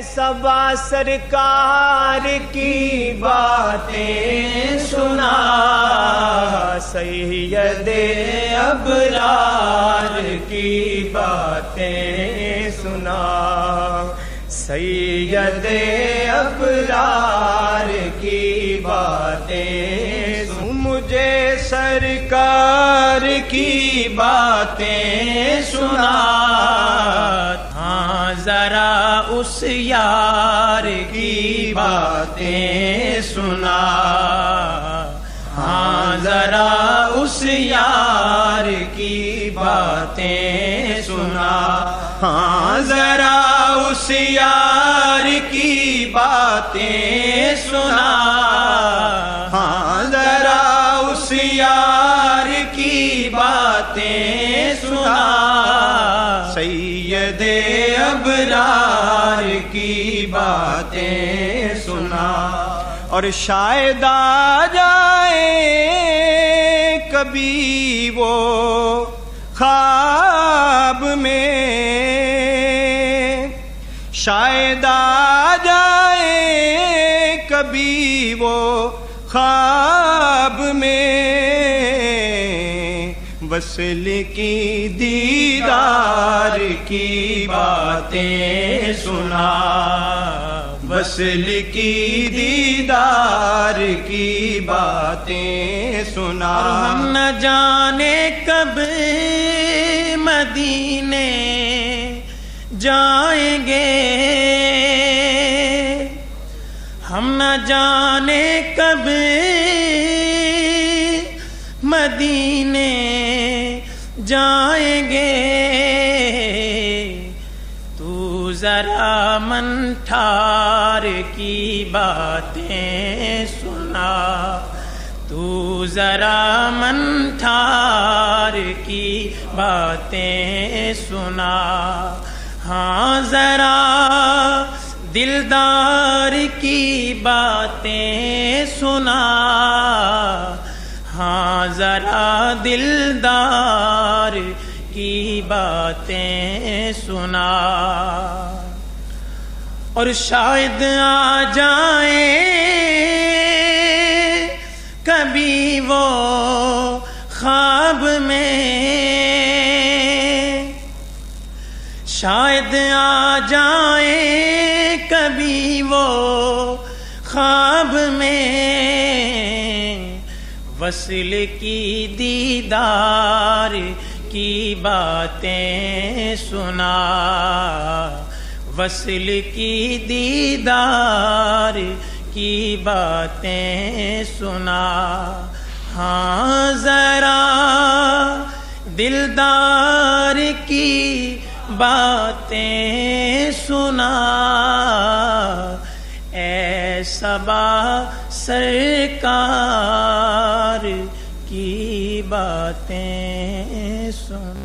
صبا سرکار کی باتیں سنا، سید ابرار کی باتیں سنا، سید ابرار کی باتیں سن، مجھے سرکار کی باتیں سنا، ہاں ذرا اس یار کی باتیں سنا، ہاں ذرا اس یار کی باتیں سنا، ہاں ذرا اس یار کی باتیں سنا، ہاں ذرا اس یار کی باتیں سنا، سید ابرار کی باتیں سنا۔ اور شاید آ جائے کبھی وہ خواب میں، شاید آ جائے کبھی وہ خواب میں، وصل کی دیدار کی باتیں سنا، وصل کی دیدار کی باتیں سنا، ہم نہ جانے کب مدینے جائیں گے، ہم نہ جانے کب مدینے جائیں گے، تو ذرا من ٹھار کی باتیں سنا، تو ذرا من ٹھار کی باتیں سنا، ہاں ذرا دلدار کی باتیں سنا، ہاں ذرا دلدار کی باتیں سنا۔ اور شاید آ جائیں کبھی وہ خواب میں، شاید آ جائیں کبھی وہ خواب میں، وصل کی دیدار کی باتیں سنا، وصل کی دیدار کی باتیں سنا، ہاں ذرا دلدار کی باتیں سنا، اے صبا سرکار کی باتیں سن۔